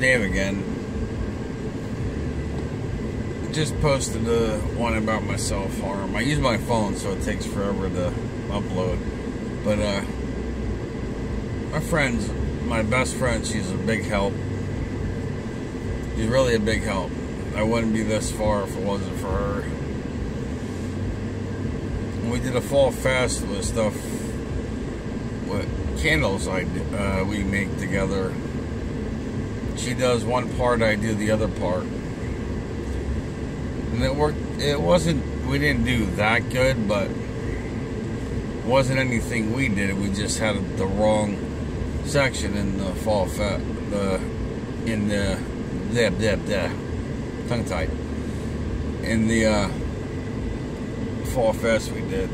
Dave again. Just posted one about my self-harm. I use my phone, so it takes forever to upload. But my best friend, she's a big help. She's really a big help. I wouldn't be this far if it wasn't for her. We did a fall fast with stuff, with candles we make together. She does one part, I do the other part. And it worked. We didn't do that good, but it wasn't anything we did. We just had the wrong section in the fall fast, tongue tied. In the fall fest we did.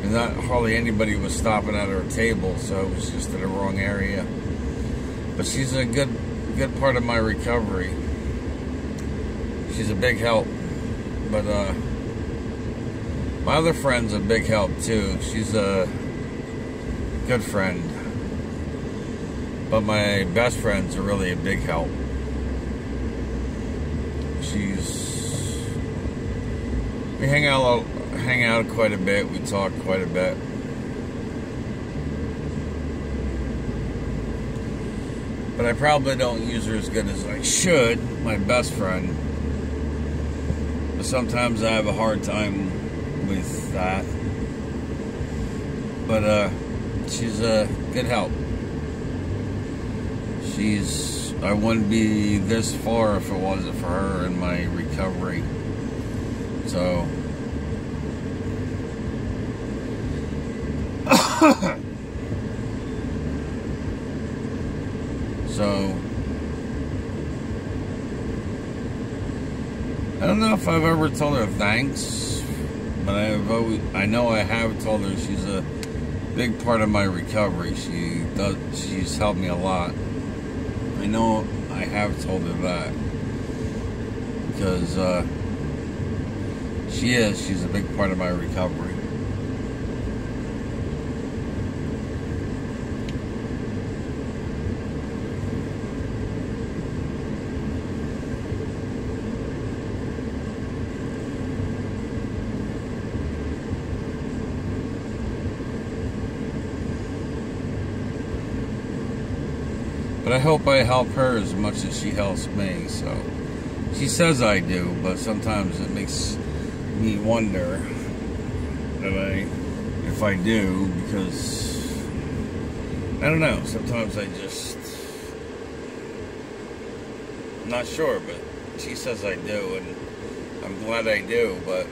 And not hardly anybody was stopping at our table, so it was just in the wrong area. But she's a good part of my recovery. She's a big help. But my other friend's a big help too. She's a good friend. But my best friend's a really a big help. We hang out quite a bit. We talk quite a bit. But I probably don't use her as good as I should, my best friend. But sometimes I have a hard time with that. But she's a good help. I wouldn't be this far if it wasn't for her and my recovery. So I don't know if I've ever told her thanks, but I know I have told her she's a big part of my recovery. She's helped me a lot. I know I have told her that because she's a big part of my recovery. But I hope I help her as much as she helps me. So she says I do, but sometimes it makes me wonder if I do, because I don't know. Sometimes I'm not sure, but she says I do, and I'm glad I do. But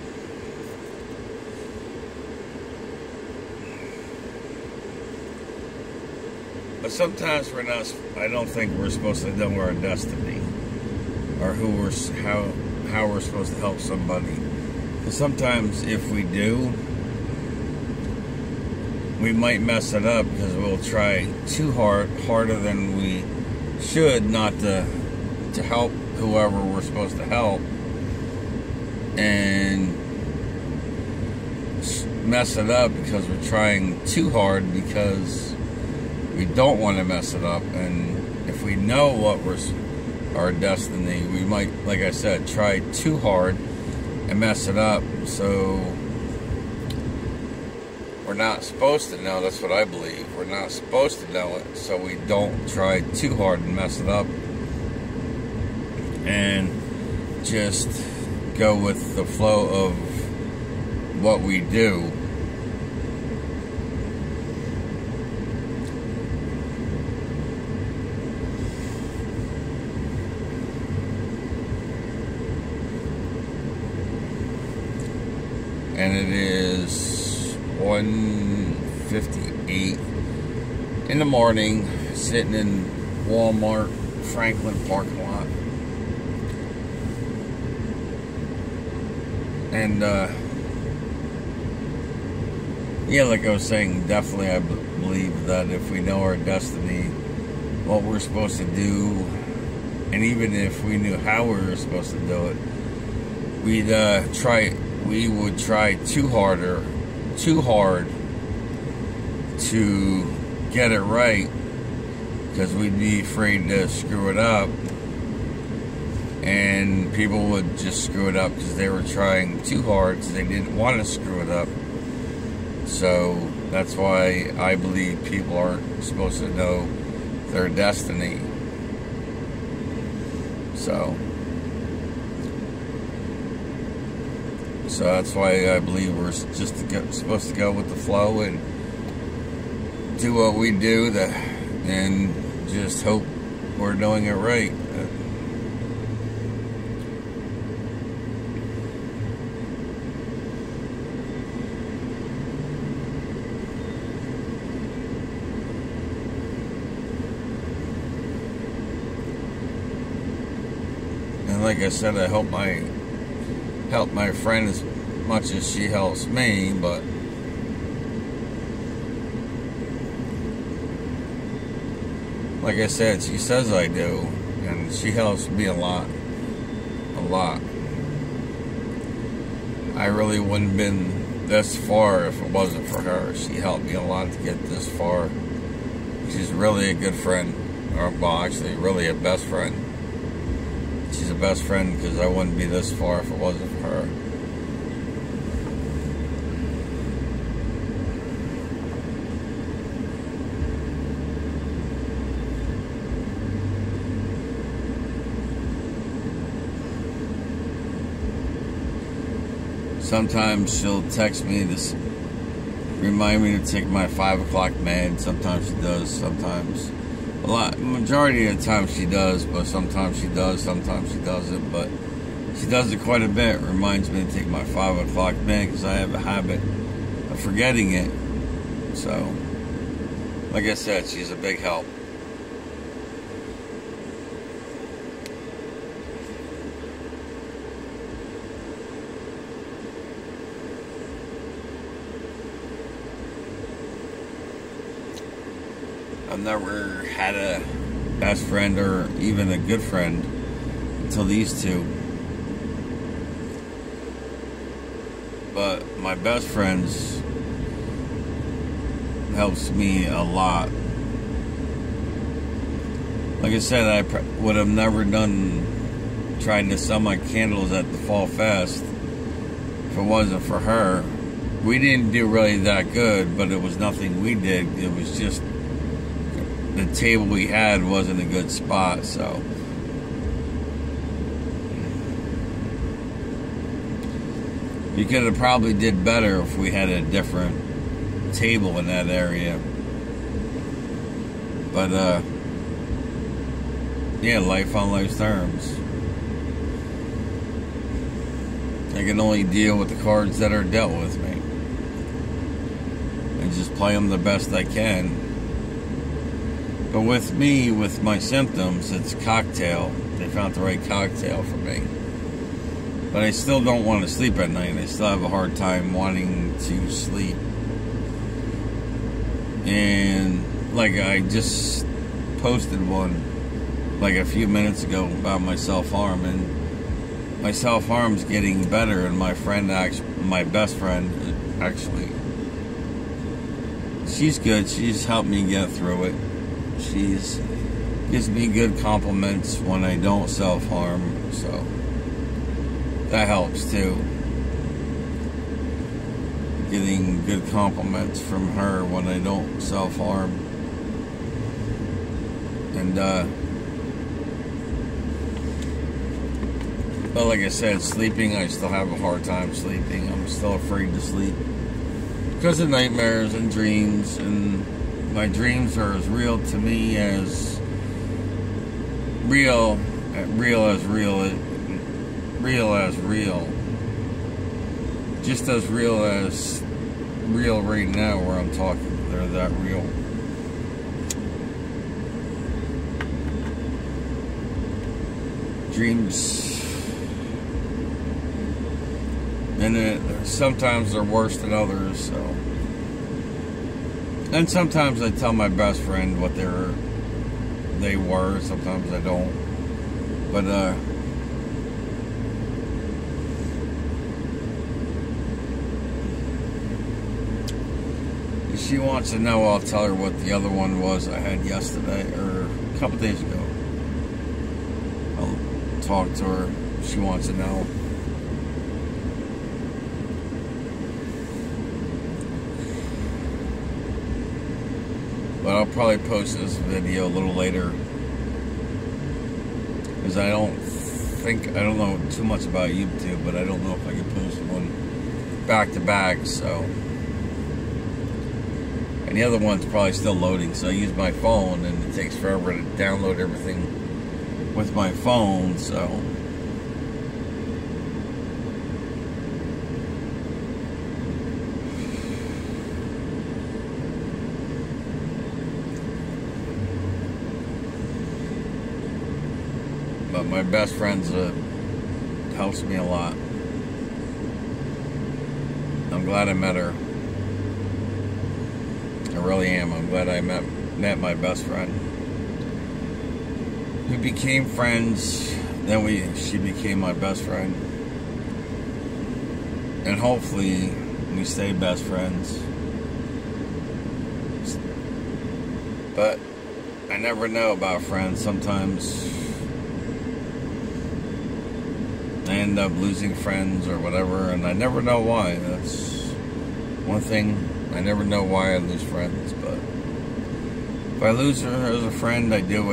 sometimes we're not. I don't think we're supposed to know our destiny, or how we're supposed to help somebody. Because sometimes if we do, we might mess it up because we'll try too harder than we should, not to help whoever we're supposed to help, and mess it up because we're trying too hard because we don't want to mess it up. And if we know what our destiny, we might, like I said, try too hard and mess it up. So we're not supposed to know. That's what I believe. We're not supposed to know it, so we don't try too hard and mess it up, and just go with the flow of what we do. And it is 1:58 in the morning, sitting in Walmart Franklin parking lot. And yeah, like I was saying, definitely I believe that if we know our destiny, what we're supposed to do, and even if we knew how we were supposed to do it, we would try too hard to get it right, because we'd be afraid to screw it up, and people would just screw it up because they were trying too hard because they didn't want to screw it up. So that's why I believe people aren't supposed to know their destiny. So that's why I believe we're just supposed to go with the flow and do what we do, and just hope we're doing it right. And like I said, I help my friend as much as she helps me, but like I said, she says I do, and she helps me a lot. I really wouldn't have been this far if it wasn't for her. She helped me a lot to get this far. She's really a good friend, or well, actually, really a best friend. She's a best friend because I wouldn't be this far if it wasn't for her. Sometimes she'll text me to remind me to take my 5 o'clock med. Sometimes she does, sometimes. Majority of the time she does, but sometimes she does, sometimes she doesn't. But she does it quite a bit. Reminds me to take my 5 o'clock med because I have a habit of forgetting it. So, like I said, she's a big help. I've never had a best friend or even a good friend until these two. But my best friends helps me a lot. Like I said, I would have never tried to sell my candles at the Fall Fest if it wasn't for her. We didn't do really that good, but it was nothing we did. It was just the table we had wasn't a good spot, so we could have probably did better if we had a different table in that area. But yeah, life on life's terms. I can only deal with the cards that are dealt with me and just play them the best I can. But with me, with my symptoms, it's cocktail. They found the right cocktail for me. But I still don't want to sleep at night. I still have a hard time wanting to sleep. And like I just posted one like a few minutes ago about my self-harm, and my self-harm's getting better, and my friend, my best friend, actually, she's good. She's helped me get through it. She's gives me good compliments when I don't self-harm, so that helps too. Getting good compliments from her when I don't self-harm. And but like I said, sleeping, I still have a hard time sleeping. I'm still afraid to sleep because of nightmares and dreams, and my dreams are as real to me as real as real. Just as real right now where I'm talking. They're that real. Dreams, and sometimes they're worse than others, so. And sometimes I tell my best friend what they were, sometimes I don't. But she wants to know, I'll tell her what the other one was I had yesterday, or a couple days ago. I'll talk to her. She wants to know. But I'll probably post this video a little later, because I don't know too much about YouTube, but I don't know if I can post one back to back, so. And the other one's probably still loading, so I use my phone, and it takes forever to download everything with my phone, so. But my best friend helps me a lot. I'm glad I met her. I really am. I'm glad I met my best friend. We became friends, then she became my best friend. And hopefully we stay best friends. But I never know about friends. Sometimes I end up losing friends or whatever, and I never know why. That's one thing. I never know why I lose friends, but if I lose her as a friend, I do.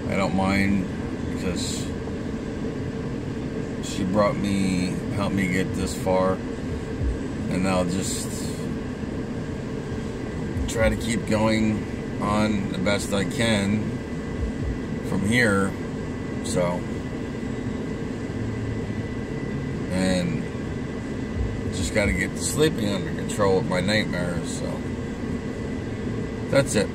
I don't mind, because she helped me get this far, and I'll just try to keep going on the best I can from here, so. And just got to get the sleeping under control with my nightmares, so that's it.